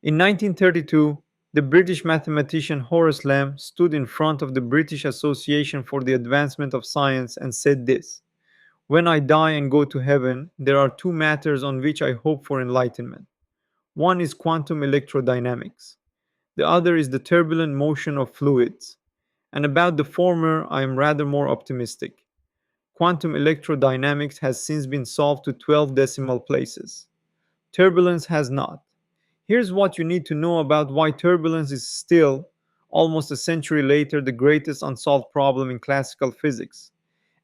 In 1932, the British mathematician Horace Lamb stood in front of the British Association for the Advancement of Science and said this: "When I die and go to heaven, there are two matters on which I hope for enlightenment. One is quantum electrodynamics. The other is the turbulent motion of fluids. And about the former, I am rather more optimistic. Quantum electrodynamics has since been solved to 12 decimal places. Turbulence has not. Here's what you need to know about why turbulence is still, almost a century later, the greatest unsolved problem in classical physics,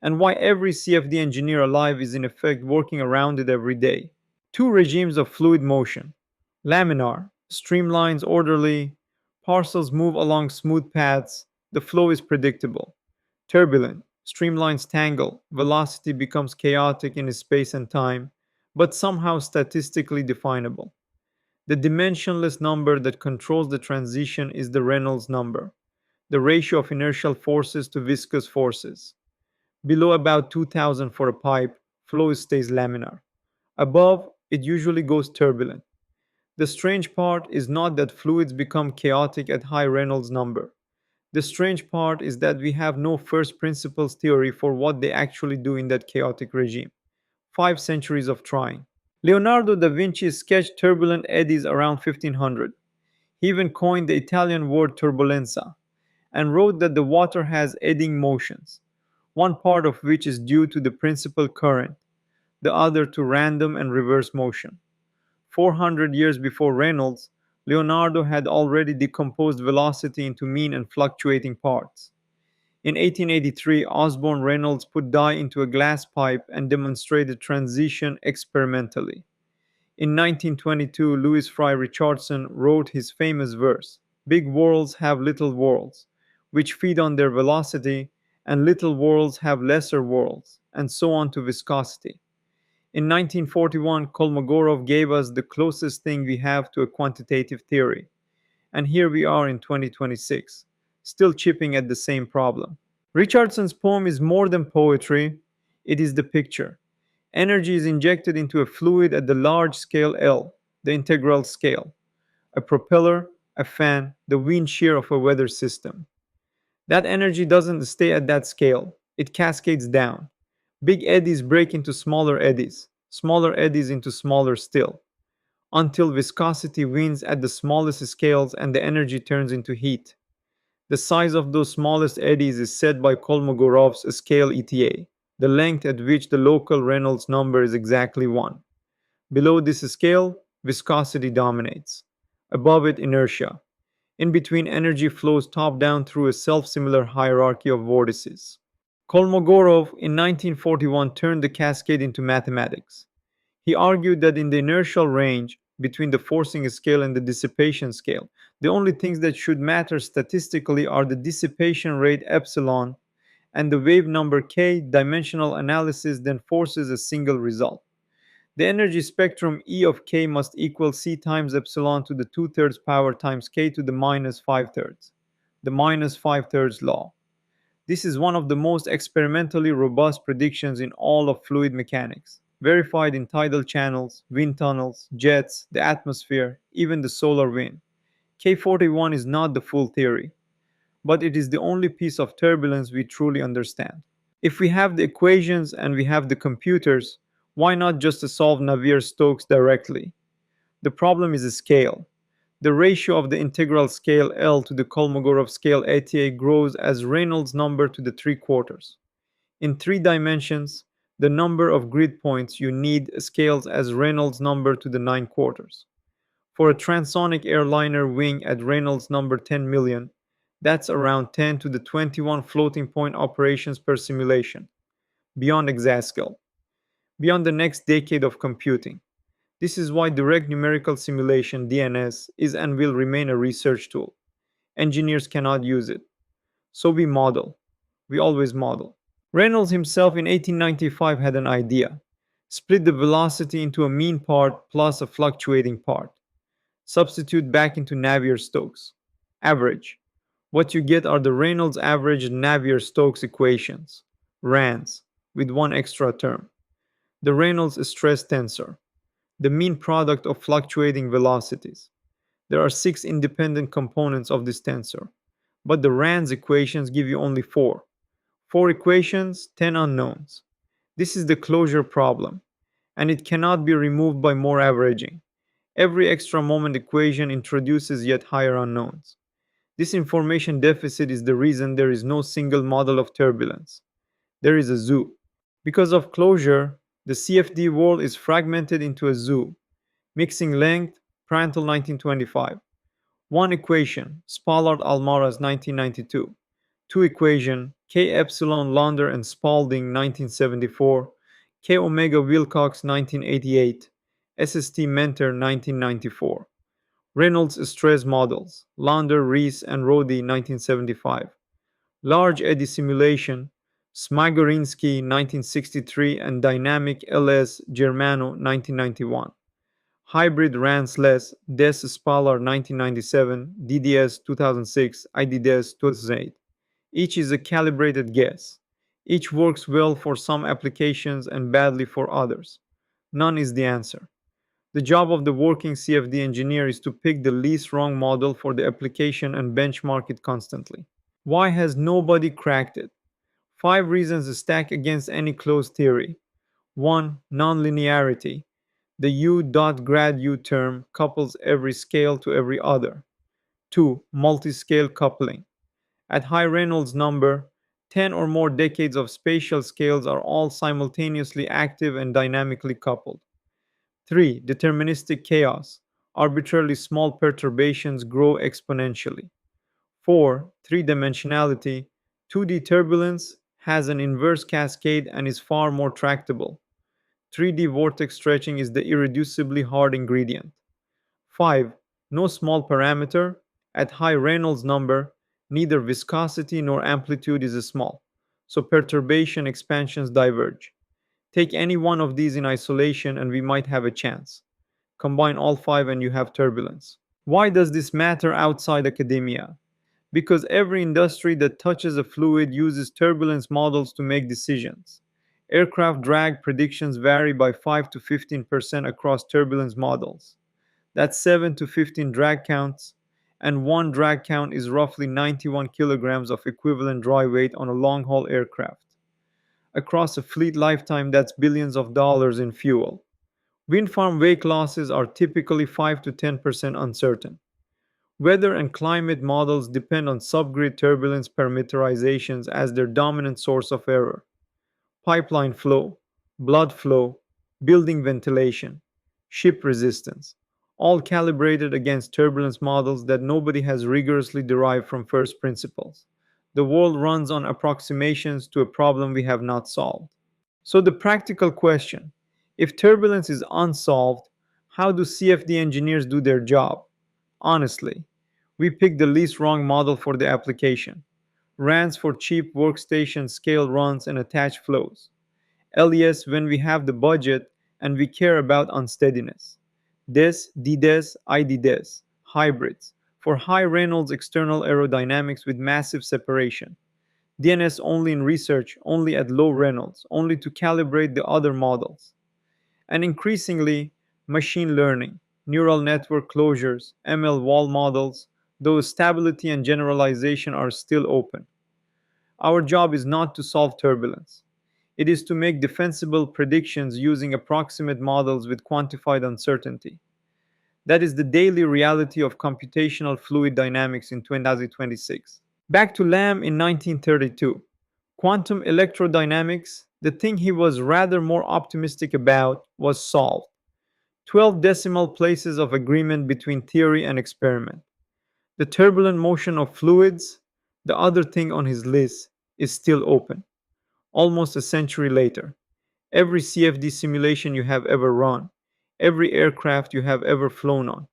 and why every CFD engineer alive is in effect working around it every day. Two regimes of fluid motion. Laminar, streamlines orderly, parcels move along smooth paths, the flow is predictable. Turbulent, streamlines tangle, velocity becomes chaotic in space and time, but somehow statistically definable. The dimensionless number that controls the transition is the Reynolds number, the ratio of inertial forces to viscous forces. Below about 2000 for a pipe, flow stays laminar. Above, it usually goes turbulent. The strange part is not that fluids become chaotic at high Reynolds number. The strange part is that we have no first principles theory for what they actually do in that chaotic regime. 5 centuries of trying. Leonardo da Vinci sketched turbulent eddies around 1500. He even coined the Italian word turbolenza and wrote that the water has eddying motions, one part of which is due to the principal current, the other to random and reverse motion. 400 years before Reynolds, Leonardo had already decomposed velocity into mean and fluctuating parts. In 1883, Osborne Reynolds put dye into a glass pipe and demonstrated transition experimentally. In 1922, Louis Fry Richardson wrote his famous verse: "Big whorls have little whorls, which feed on their velocity, and little whorls have lesser whorls," and so on to viscosity. In 1941, Kolmogorov gave us the closest thing we have to a quantitative theory. And here we are in 2026, still chipping at the same problem. Richardson's poem is more than poetry, it is the picture. Energy is injected into a fluid at the large scale L, the integral scale. A propeller, a fan, the wind shear of a weather system. That energy doesn't stay at that scale, it cascades down. Big eddies break into smaller eddies into smaller still, until viscosity wins at the smallest scales and the energy turns into heat. The size of those smallest eddies is set by Kolmogorov's scale ETA, the length at which the local Reynolds number is exactly 1. Below this scale, viscosity dominates. Above it, inertia. In between, energy flows top down through a self-similar hierarchy of vortices. Kolmogorov in 1941 turned the cascade into mathematics. He argued that in the inertial range between the forcing scale and the dissipation scale, the only things that should matter statistically are the dissipation rate epsilon and the wave number k. Dimensional analysis then forces a single result. The energy spectrum E of k must equal c times epsilon to the 2/3 power times k to the minus 5/3, the minus 5/3 law. This is one of the most experimentally robust predictions in all of fluid mechanics, verified in tidal channels, wind tunnels, jets, the atmosphere, even the solar wind. K41 is not the full theory, but it is the only piece of turbulence we truly understand. If we have the equations and we have the computers, why not just solve Navier-Stokes directly? The problem is the scale. The ratio of the integral scale L to the Kolmogorov scale ATA grows as Reynolds number to the 3/4. In 3 dimensions, the number of grid points you need scales as Reynolds number to the 9/4. For a transonic airliner wing at Reynolds number 10 million, that's around 10 to the 21 floating point operations per simulation, beyond exascale, beyond the next decade of computing. This is why direct numerical simulation (DNS) is and will remain a research tool. Engineers cannot use it. So we model. We always model. Reynolds himself in 1895 had an idea. Split the velocity into a mean part plus a fluctuating part. Substitute back into Navier-Stokes. Average. What you get are the Reynolds average and Navier-Stokes equations, RANs, with one extra term. The Reynolds stress tensor, the mean product of fluctuating velocities. There are 6 independent components of this tensor, but the RAND's equations give you only 4. 4 equations, 10 unknowns. This is the closure problem, and it cannot be removed by more averaging. Every extra moment equation introduces yet higher unknowns. This information deficit is the reason there is no single model of turbulence. There is a zoo. Because of closure, the CFD world is fragmented into a zoo. Mixing length, Prandtl 1925. One equation, Spallard Almaraz 1992. Two equation, K epsilon Launder and Spalding 1974. K omega Wilcox 1988. SST Mentor 1994. Reynolds stress models, Launder, Rees, and Rodi 1975. Large eddy simulation, Smagorinsky 1963 and dynamic LS Germano 1991. Hybrid Ransless, Des Spalar 1997, DDS 2006, IDDES 2008. Each is a calibrated guess. Each works well for some applications and badly for others. None is the answer. The job of the working CFD engineer is to pick the least wrong model for the application and benchmark it constantly. Why has nobody cracked it? 5 reasons stack against any closed theory. 1. Nonlinearity. The U.grad U term couples every scale to every other. 2. Multiscale coupling. At high Reynolds number, 10 or more decades of spatial scales are all simultaneously active and dynamically coupled. 3. Deterministic chaos. Arbitrarily small perturbations grow exponentially. 4. Three-dimensionality. 2D turbulence has an inverse cascade and is far more tractable. 3D vortex stretching is the irreducibly hard ingredient. 5. No small parameter. At high Reynolds number, neither viscosity nor amplitude is small, so perturbation expansions diverge. Take any one of these in isolation and we might have a chance. Combine all 5 and you have turbulence. Why does this matter outside academia? Because every industry that touches a fluid uses turbulence models to make decisions. Aircraft drag predictions vary by 5 to 15% across turbulence models. That's 7 to 15 drag counts, and one drag count is roughly 91 kilograms of equivalent dry weight on a long haul aircraft. Across a fleet lifetime, that's billions of dollars in fuel. Wind farm wake losses are typically 5 to 10% uncertain. Weather and climate models depend on subgrid turbulence parameterizations as their dominant source of error. Pipeline flow, blood flow, building ventilation, ship resistance, all calibrated against turbulence models that nobody has rigorously derived from first principles. The world runs on approximations to a problem we have not solved. So, the practical question, if turbulence is unsolved, how do CFD engineers do their job? Honestly, we pick the least wrong model for the application. RANs for cheap workstation scale runs and attached flows. LES when we have the budget and we care about unsteadiness. DES, DDES, IDDES, hybrids, for high Reynolds external aerodynamics with massive separation. DNS only in research, only at low Reynolds, only to calibrate the other models. And increasingly, machine learning, neural network closures, ML wall models, though stability and generalization are still open. Our job is not to solve turbulence. It is to make defensible predictions using approximate models with quantified uncertainty. That is the daily reality of computational fluid dynamics in 2026. Back to Lamb in 1932. Quantum electrodynamics, the thing he was rather more optimistic about, was solved. 12 decimal places of agreement between theory and experiment. The turbulent motion of fluids, the other thing on his list, is still open. Almost a century later, every CFD simulation you have ever run, every aircraft you have ever flown on,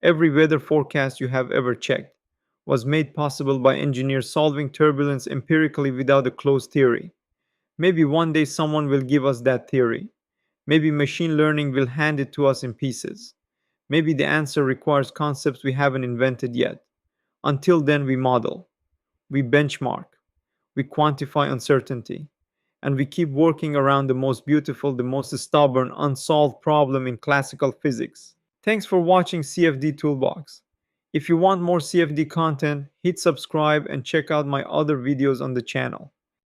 every weather forecast you have ever checked, was made possible by engineers solving turbulence empirically without a closed theory. Maybe one day someone will give us that theory. Maybe machine learning will hand it to us in pieces. Maybe the answer requires concepts we haven't invented yet. Until then, we model, we benchmark, we quantify uncertainty, and we keep working around the most beautiful, the most stubborn, unsolved problem in classical physics. Thanks for watching CFD Toolbox. If you want more CFD content, hit subscribe and check out my other videos on the channel.